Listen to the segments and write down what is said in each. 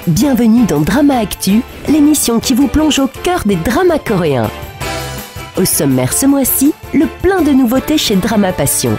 Bienvenue dans Drama Actu, l'émission qui vous plonge au cœur des dramas coréens. Au sommaire ce mois-ci, le plein de nouveautés chez Drama Passion.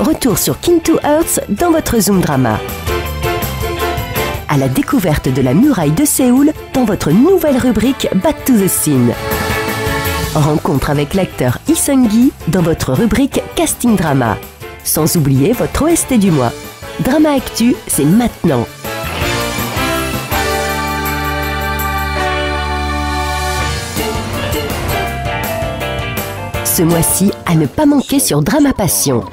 Retour sur King to Earth dans votre Zoom Drama. À la découverte de la muraille de Séoul dans votre nouvelle rubrique Back to the Scene. Rencontre avec l'acteur Lee Seung-gi dans votre rubrique Casting Drama. Sans oublier votre OST du mois. Drama Actu, c'est maintenant. Ce mois-ci, à ne pas manquer sur Drama Passion.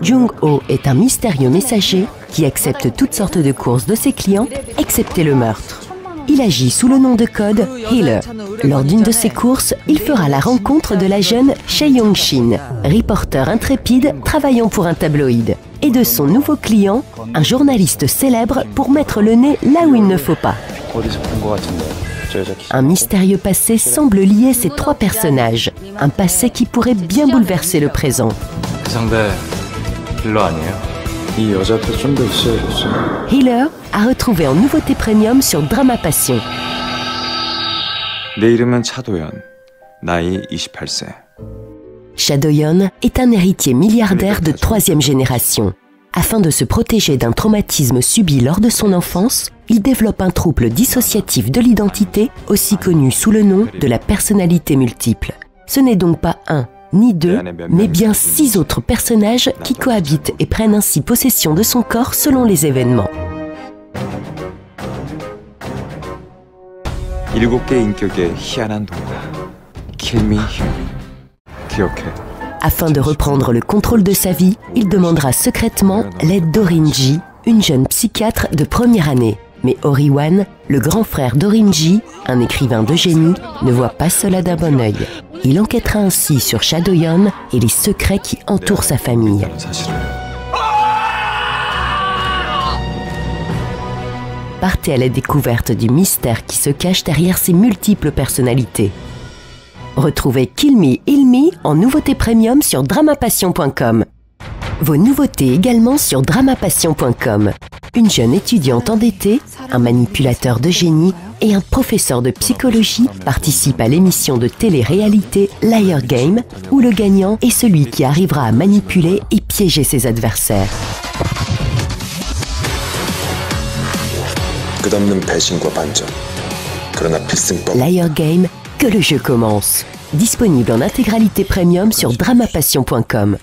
Jung-ho est un mystérieux messager qui accepte toutes sortes de courses de ses clients, excepté le meurtre. Il agit sous le nom de code Healer. Lors d'une de ses courses, il fera la rencontre de la jeune Chae Yong-shin, reporter intrépide travaillant pour un tabloïd, et de son nouveau client, un journaliste célèbre pour mettre le nez là où il ne faut pas. Un mystérieux passé semble lier ces trois personnages, un passé qui pourrait bien bouleverser le présent. Healer a retrouvé en nouveauté premium sur Drama Passion. 내 이름은 차도연. 나이 28세. Chadoyeon est un héritier milliardaire de troisième génération. Afin de se protéger d'un traumatisme subi lors de son enfance, il développe un trouble dissociatif de l'identité, aussi connu sous le nom de la personnalité multiple. Ce n'est donc pas un, ni deux, mais bien 6 autres personnages qui cohabitent et prennent ainsi possession de son corps selon les événements. 7개 인격의 희한한 동화. Kill me, 기억해. Afin de reprendre le contrôle de sa vie, il demandera secrètement l'aide d'Orin-ji, une jeune psychiatre de première année. Mais Ori-wan, le grand frère d'Orin-ji, un écrivain de génie, ne voit pas cela d'un bon œil. Il enquêtera ainsi sur Chadoyeon et les secrets qui entourent sa famille. Partez à la découverte du mystère qui se cache derrière ses multiples personnalités. Retrouvez Kill Me, Heal Me en nouveauté premium sur dramapassion.com. Vos nouveautés également sur dramapassion.com. Une jeune étudiante endettée, un manipulateur de génie et un professeur de psychologie participent à l'émission de télé-réalité Liar Game, où le gagnant est celui qui arrivera à manipuler et piéger ses adversaires. Liar Game, que le jeu commence. Disponible en intégralité premium sur dramapassion.com.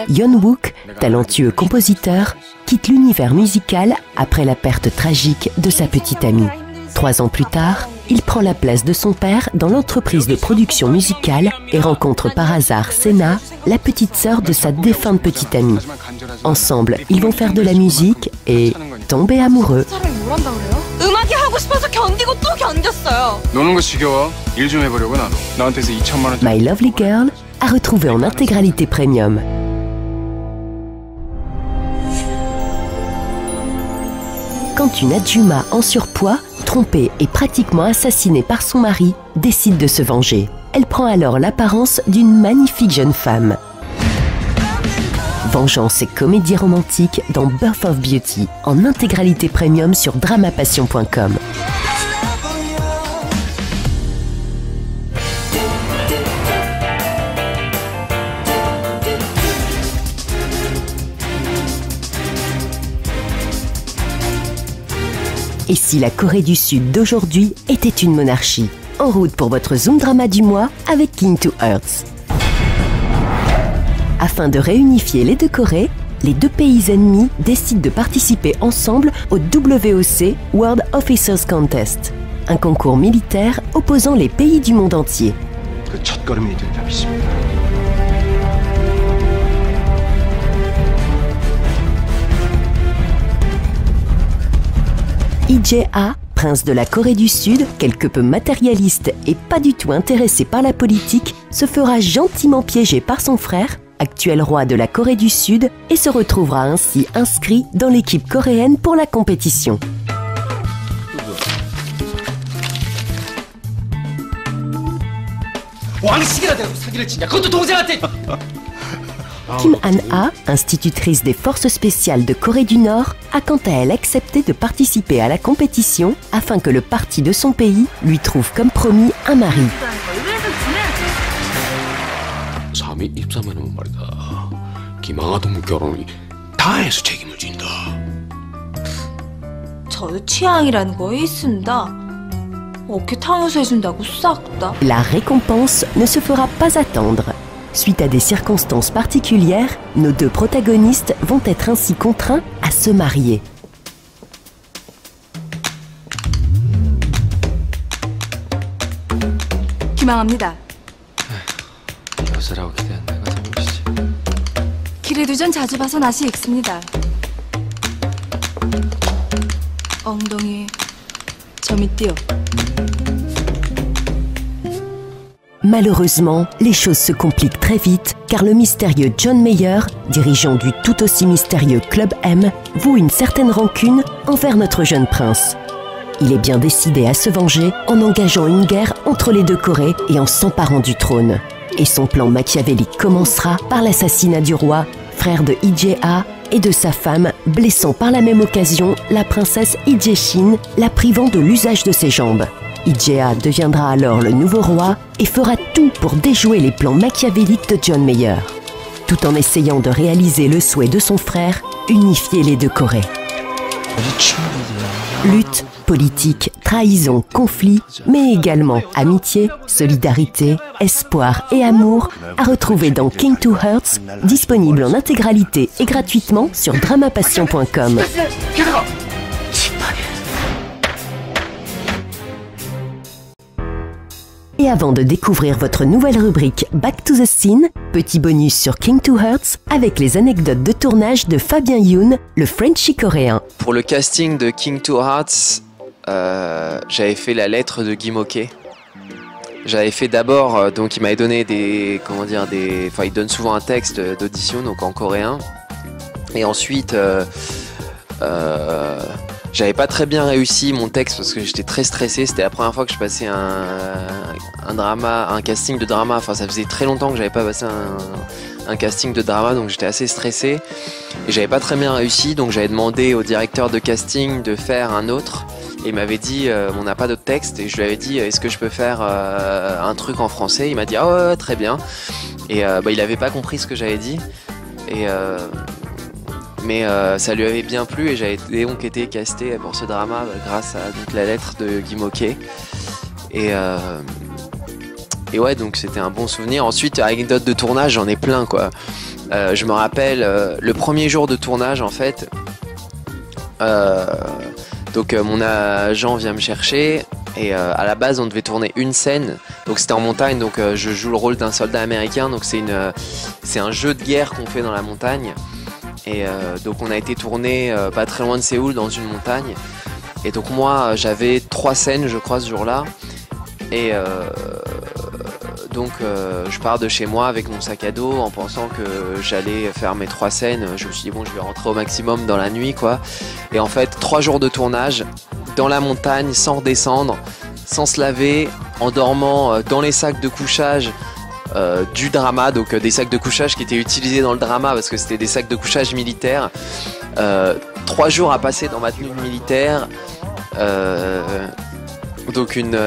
Yeon-wook, talentueux compositeur, quitte l'univers musical après la perte tragique de sa petite amie. 3 ans plus tard, il prend la place de son père dans l'entreprise de production musicale et rencontre par hasard Sena, la petite sœur de sa défunte petite amie. Ensemble, ils vont faire de la musique et tomber amoureux. 음악이 하고 싶어서 견디고 또 견뎠어요. 노는 거 지겨워. 일 좀 해보려고 나도. 나한테서 2천만 원. My Lovely Girl à retrouver en intégralité premium. Quand une Adjuma en surpoids, trompée et pratiquement assassinée par son mari, décide de se venger. Elle prend alors l'apparence d'une magnifique jeune femme. Vengeance et comédie romantique dans Birth of Beauty, en intégralité premium sur dramapassion.com. Et si la Corée du Sud d'aujourd'hui était une monarchie? En route pour votre Zoom Drama du mois avec King to Earth. Afin de réunifier les deux Corées, les deux pays ennemis décident de participer ensemble au WOC World Officers Contest, un concours militaire opposant les pays du monde entier. Lee-jae-ah, prince de la Corée du Sud, quelque peu matérialiste et pas du tout intéressé par la politique, se fera gentiment piéger par son frère, actuel roi de la Corée du Sud, et se retrouvera ainsi inscrit dans l'équipe coréenne pour la compétition. Kim Han-ah, institutrice des forces spéciales de Corée du Nord, a quant à elle accepté de participer à la compétition afin que le parti de son pays lui trouve comme promis un mari. La récompense ne se fera pas attendre. Suite à des circonstances particulières, nos deux protagonistes vont être ainsi contraints à se marier. 기망합니다. 여자라고 기대한 내가 잘못이지. 길에도 전 자주 봐서 낯이 익습니다. 엉덩이 점이 띄어. Malheureusement, les choses se compliquent très vite car le mystérieux John Mayer, dirigeant du tout aussi mystérieux Club M, voue une certaine rancune envers notre jeune prince. Il est bien décidé à se venger en engageant une guerre entre les deux Corées et en s'emparant du trône. Et son plan machiavélique commencera par l'assassinat du roi, frère de Lee Jae-ha, et de sa femme, blessant par la même occasion la princesse Lee Jae-shin, la privant de l'usage de ses jambes. Lee Jae-ha deviendra alors le nouveau roi et fera tout pour déjouer les plans machiavéliques de John Mayer, tout en essayant de réaliser le souhait de son frère, unifier les deux Corées. Lutte, politique, trahison, conflit, mais également amitié, solidarité, espoir et amour à retrouver dans King to Hearts, disponible en intégralité et gratuitement sur dramapassion.com. Et avant de découvrir votre nouvelle rubrique Back to the Scene, petit bonus sur King to Hearts avec les anecdotes de tournage de Fabien Yoon, le Frenchie coréen. Pour le casting de King to Hearts, j'avais fait la lettre de Guy Moquet. J'avais fait d'abord, donc il m'avait donné il donne souvent un texte d'audition, donc en coréen. Et ensuite, j'avais pas très bien réussi mon texte parce que j'étais très stressé. C'était la première fois que je passais un casting de drama. Enfin, ça faisait très longtemps que j'avais pas passé un casting de drama, donc j'étais assez stressé. Et j'avais pas très bien réussi, donc j'avais demandé au directeur de casting de faire un autre. Et il m'avait dit, on n'a pas d'autre texte. Et je lui avais dit, est-ce que je peux faire un truc en français? Il m'a dit, ah ouais, très bien. Et il avait pas compris ce que j'avais dit. Mais ça lui avait bien plu et j'avais donc été casté pour ce drama grâce à donc, la lettre de Guy Moquet. Et ouais, donc c'était un bon souvenir. Ensuite, anecdote de tournage, j'en ai plein quoi. Je me rappelle le premier jour de tournage en fait. Donc mon agent vient me chercher et à la base on devait tourner une scène. Donc c'était en montagne, donc je joue le rôle d'un soldat américain. Donc c'est un jeu de guerre qu'on fait dans la montagne. Et donc on a été tourné pas très loin de Séoul dans une montagne. Et donc moi j'avais 3 scènes je crois ce jour-là. Et donc je pars de chez moi avec mon sac à dos en pensant que j'allais faire mes 3 scènes. Je me suis dit bon, je vais rentrer au maximum dans la nuit quoi. Et en fait 3 jours de tournage dans la montagne sans redescendre, sans se laver, en dormant dans les sacs de couchage du drama, donc des sacs de couchage qui étaient utilisés dans le drama parce que c'était des sacs de couchage militaires. 3 jours à passer dans ma tenue militaire, donc une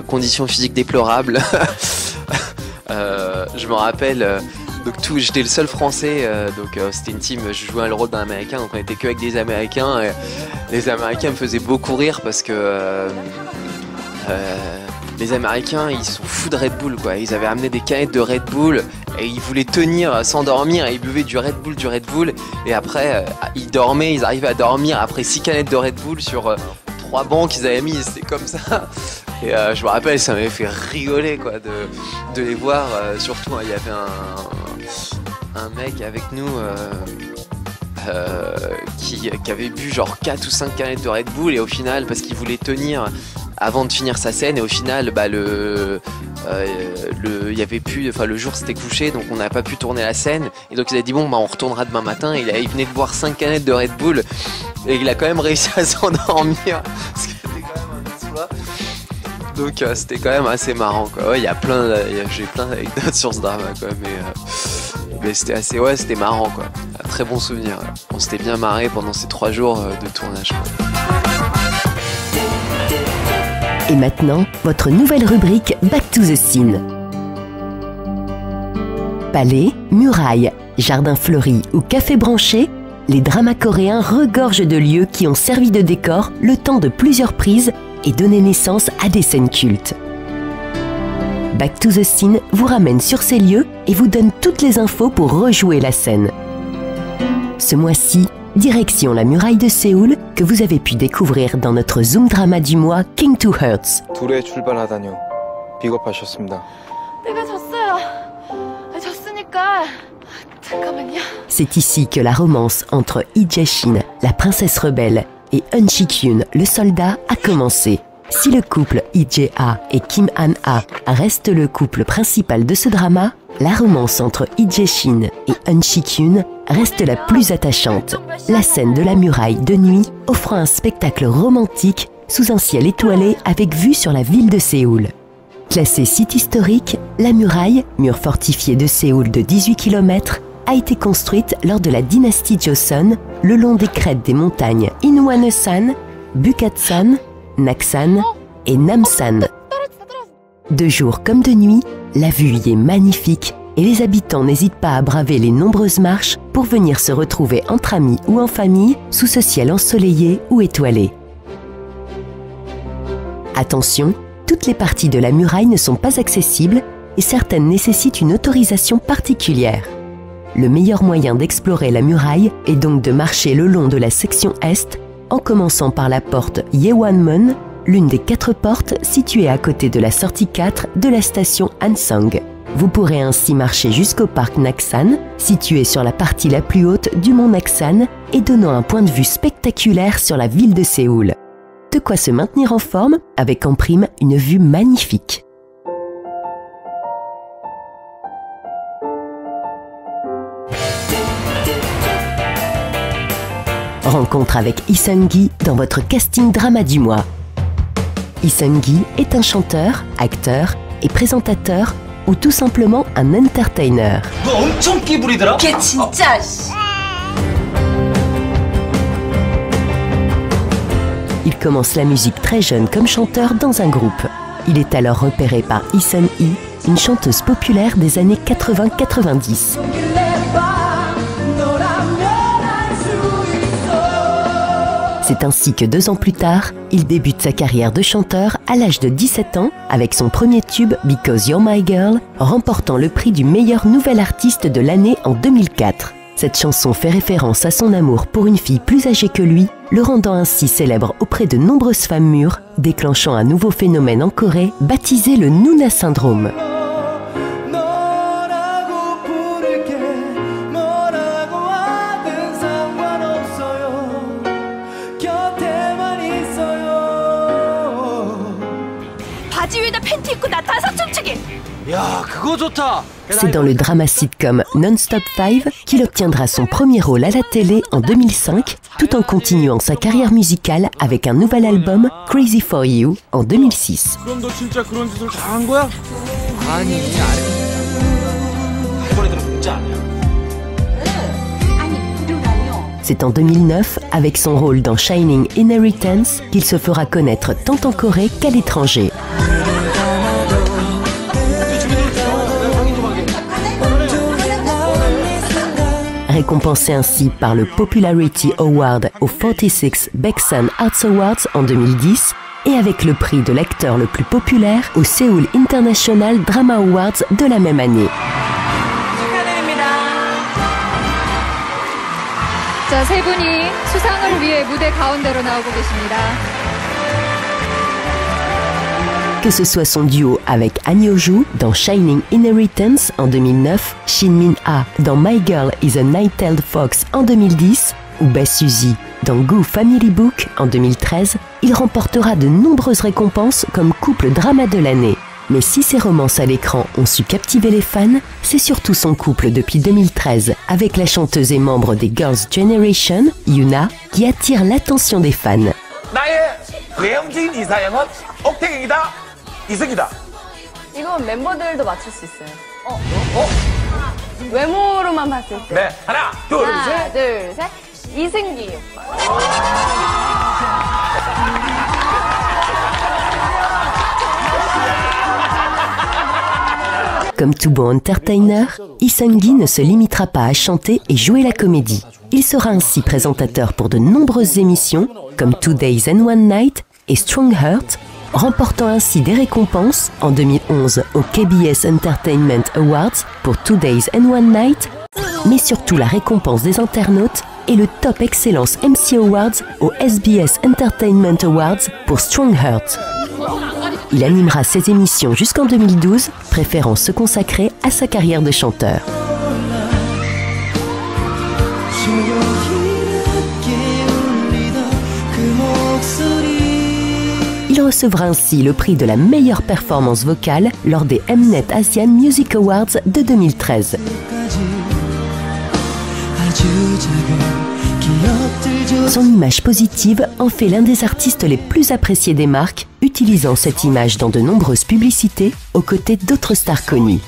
condition physique déplorable. Je me rappelle, j'étais le seul français, c'était une team, je jouais le rôle d'un américain, donc on était que avec des américains. Et les américains me faisaient beaucoup rire parce que les Américains, ils sont fous de Red Bull quoi. Ils avaient amené des canettes de Red Bull et ils voulaient tenir sans dormir et ils buvaient du Red Bull et après ils dormaient, ils arrivaient à dormir après 6 canettes de Red Bull sur 3 bancs qu'ils avaient mis, c'était comme ça. Et je me rappelle, ça m'avait fait rigoler quoi de les voir. Surtout, il y avait un mec avec nous qui avait bu genre 4 ou 5 canettes de Red Bull et au final, parce qu'il voulait tenir avant de finir sa scène, et au final il y avait plus, enfin le jour s'était couché donc on n'a pas pu tourner la scène et donc il a dit bon on retournera demain matin. Il venait de boire 5 canettes de Red Bull et il a quand même réussi à s'endormir parce que c'était quand même un exploit. Donc c'était quand même assez marrant quoi. Ouais, j'ai plein d'anecdotes sur ce drama quoi, mais c'était c'était marrant quoi. Un très bon souvenir. On s'était bien marré pendant ces 3 jours de tournage quoi. Et maintenant, votre nouvelle rubrique Back to the Scene. Palais, murailles, jardins fleuris ou cafés branchés, les dramas coréens regorgent de lieux qui ont servi de décor le temps de plusieurs prises et donné naissance à des scènes cultes. Back to the Scene vous ramène sur ces lieux et vous donne toutes les infos pour rejouer la scène. Ce mois-ci, direction la muraille de Séoul que vous avez pu découvrir dans notre Zoom drama du mois King to Hearts. 둘에 출발하다뇨. 비겁하셨습니다. 내가 졌어요. 졌으니까 잠깐만요. C'est ici que la romance entre Lee Jae-shin, la princesse rebelle, et Eun Si-kyun, le soldat, a commencé. Si le couple Lee Jae-ha et Kim Han-ha reste le couple principal de ce drama, la romance entre Lee Jae-shin et Eun Si-kyun reste la plus attachante. La scène de la muraille de nuit offrant un spectacle romantique sous un ciel étoilé avec vue sur la ville de Séoul. Classée site historique, la muraille, mur fortifié de Séoul de 18 km, a été construite lors de la dynastie Joseon le long des crêtes des montagnes Inwonsan, Bukatsan, Naksan et Namsan. De jour comme de nuit, la vue y est magnifique et les habitants n'hésitent pas à braver les nombreuses marches pour venir se retrouver entre amis ou en famille sous ce ciel ensoleillé ou étoilé. Attention, toutes les parties de la muraille ne sont pas accessibles et certaines nécessitent une autorisation particulière. Le meilleur moyen d'explorer la muraille est donc de marcher le long de la section est en commençant par la porte Yeonmun, l'une des 4 portes situées à côté de la sortie 4 de la station Hansong. Vous pourrez ainsi marcher jusqu'au parc Naksan, situé sur la partie la plus haute du mont Naksan et donnant un point de vue spectaculaire sur la ville de Séoul. De quoi se maintenir en forme avec en prime une vue magnifique. Rencontre avec Lee Seung-gi dans votre casting drama du mois. Lee Seung-gi est un chanteur, acteur et présentateur ou tout simplement un entertainer. 걔 진짜. Il commence la musique très jeune comme chanteur dans un groupe. Il est alors repéré par Lee Sun-hee, une chanteuse populaire des années 80-90. C'est ainsi que 2 ans plus tard, il débute sa carrière de chanteur à l'âge de 17 ans avec son premier tube Because You're My Girl, remportant le prix du meilleur nouvel artiste de l'année en 2004. Cette chanson fait référence à son amour pour une fille plus âgée que lui, le rendant ainsi célèbre auprès de nombreuses femmes mûres, déclenchant un nouveau phénomène en Corée baptisé le Nuna Syndrome. C'est dans le drama sitcom Non-Stop 5 qu'il obtiendra son premier rôle à la télé en 2005, tout en continuant sa carrière musicale avec un nouvel album, Crazy For You, en 2006. C'est en 2009, avec son rôle dans Shining Inheritance, qu'il se fera connaître tant en Corée qu'à l'étranger. Récompensé ainsi par le Popularity Award au 46 Baeksan Arts Awards en 2010 et avec le prix de l'acteur le plus populaire au Seoul International Drama Awards de la même année. 자, 세 분이 수상을 위해 무대 가운데로 나오고 계십니다. Que ce soit son duo avec Han Hyo-joo dans Shining Inheritance en 2009, Shin Min-ah dans My Girl is a Nine-Tailed Fox en 2010 ou Bae Suzy dans Goo Family Book en 2013, il remportera de nombreuses récompenses comme couple drama de l'année. Mais si ses romances à l'écran ont su captiver les fans, c'est surtout son couple depuis 2013 avec la chanteuse et membre des Girls' Generation, Yoona, qui attire l'attention des fans. 이승기다. 이건 멤버들도 맞출 수 있어요. 외모로만 봤을 때. 네, 하나, 둘, 하나, 셋. 둘, 셋. 이승기 오빠. Comme tout bon entertainer, Lee Seung-gi ne se limitera pas à chanter et jouer la comédie. Il sera ainsi présentateur pour de nombreuses émissions comme 2 Days and One Night et Strong Heart, remportant ainsi des récompenses en 2011 au KBS Entertainment Awards pour 2 Days and One Night, mais surtout la récompense des internautes et le Top Excellence MC Awards au SBS Entertainment Awards pour Strong Heart. Il animera ses émissions jusqu'en 2012, préférant se consacrer à sa carrière de chanteur. Il recevra ainsi le prix de la meilleure performance vocale lors des Mnet Asian Music Awards de 2013. Son image positive en fait l'un des artistes les plus appréciés des marques, utilisant cette image dans de nombreuses publicités aux côtés d'autres stars connues.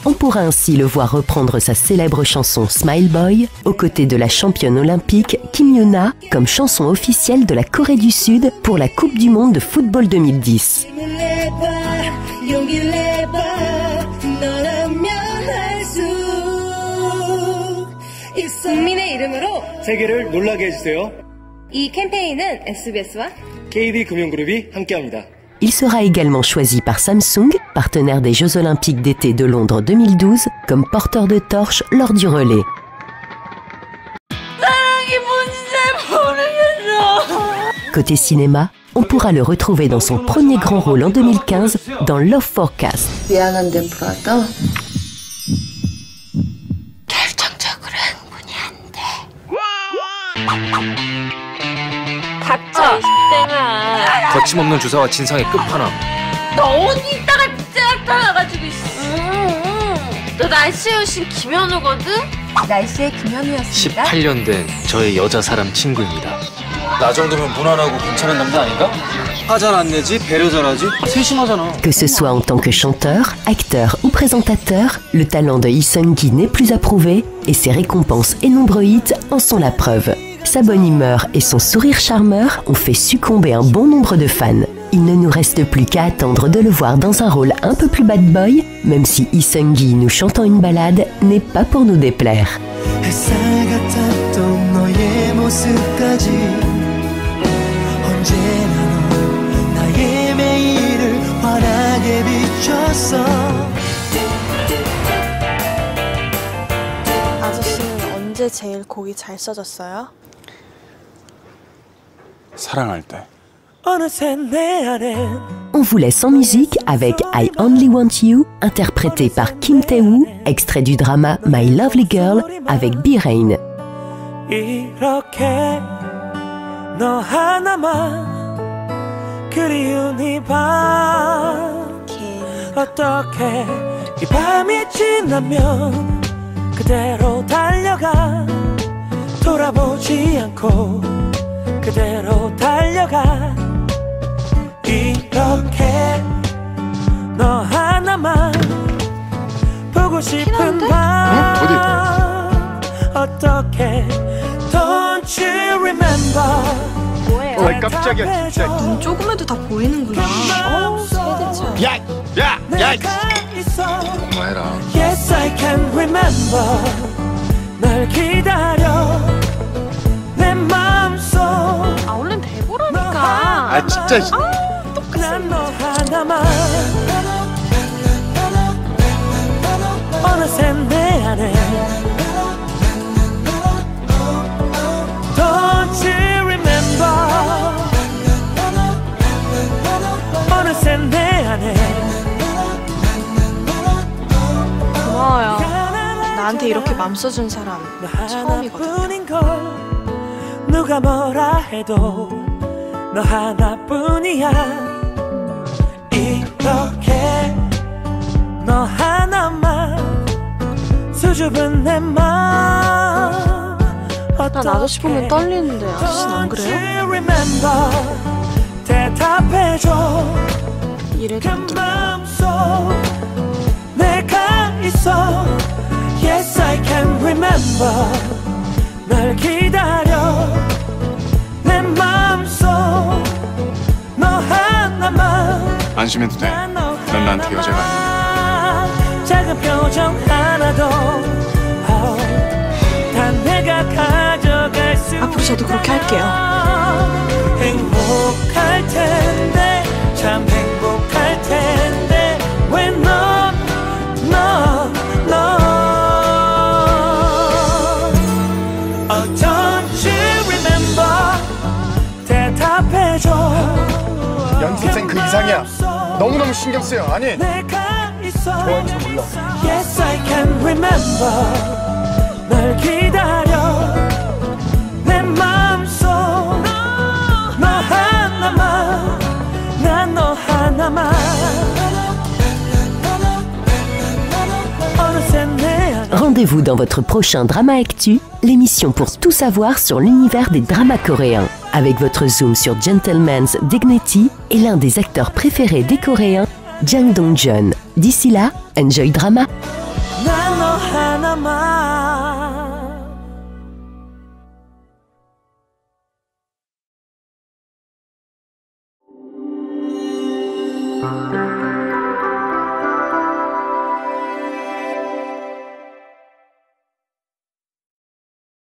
On pourra ainsi le voir reprendre sa célèbre chanson Smile Boy aux côtés de la championne olympique Kim Yuna comme chanson officielle de la Corée du Sud pour la Coupe du Monde de football 2010. 국민의 이름으로 세계를 놀라게 해주세요. 이 캠페인은 SBS와 KD금융그룹이 함께합니다. Il sera également choisi par Samsung, partenaire des Jeux Olympiques d'été de Londres 2012, comme porteur de torche lors du relais. Côté cinéma, on pourra le retrouver dans son premier grand rôle en 2015 dans Love Forecast. 미안한데 브라더. 닥쳐, 20대가. 거침없는 주사와 진상의 끝판왕. 너 어디 있다가 진짜 나타나가지고 너 날씨의 여신 김현우거든? 날씨의 김현우였습니다. 18년 된 저의 여자 사람 친구입니다. 나 정도면 무난하고 괜찮은 남자 아닌가? 화 잘 안 내지, 배려 잘하지, 세심하잖아. Que ce soit en tant que chanteur, acteur ou présentateur, le talent de Lee Seung-gi n'est plus à prouver et ses récompenses et nombreux hits en sont la preuve. Sa bonne humeur et son sourire charmeur ont fait succomber un bon nombre de fans. Il ne nous reste plus qu'à attendre de le voir dans un rôle un peu plus bad boy, même si Lee Seung-gi nous chantant une ballade n'est pas pour nous déplaire. 아저씨는 언제 제일 곡이 잘 써졌어요? 사랑할 때. On vous laisse en musique avec I Only Want You, interprété par Kim Tae-woo, extrait du drama My Lovely Girl avec B-Rain. 어떻게 이 밤이 지나면 그대로 달려가 돌아보지 않고 그대로 달려가 이렇게 너 하나만 보고 싶은 밤 어떻게 Don't you remember 뭐예요? 깜짝이야 진짜. 눈 조금해도 다 보이는구나. 야! 그만해라. Yes, I can remember 널 기다려 내 마음속 얼른 대보라니까. 진짜. 난 너 하나만 어느새 내 안에 Don't you remember 어느새 내 안에 고마워요. 나한테 이렇게 맘 써준 사람 처음이거든요. 누가 뭐라 해도 너 하나뿐이야 이렇게 너 하나만 수줍은 내 맘 난 아저씨 보면 떨리는데 아저씨는 안 그래요? 대답해줘. 이래도 안 들려. 내가 있어. Yes, I can remember. 널 기다려. 내 맘속 너 하나만. 안심해도 돼. 넌 나한테 여자가 아니야. 작은 표정 하나도 다 내가 가져갈 수. 앞으로 저도 그렇게 할게요. 행복할 텐데 참 행복할 텐데 왜 넌 Oh don't you remember. 대답해줘. 연습생 그 이상이야. 너무너무 신경 쓰여. 아니 좋아할지 몰라. Yes I can remember. 널 기다려. 내 맘속 너 하나만. 난 너 하나만. Rendez-vous dans votre prochain Drama Actu, l'émission pour tout savoir sur l'univers des dramas coréens. Avec votre zoom sur Gentleman's Dignity et l'un des acteurs préférés des Coréens, Jang Dong-jeon. D'ici là, enjoy drama! 난 너 하나만.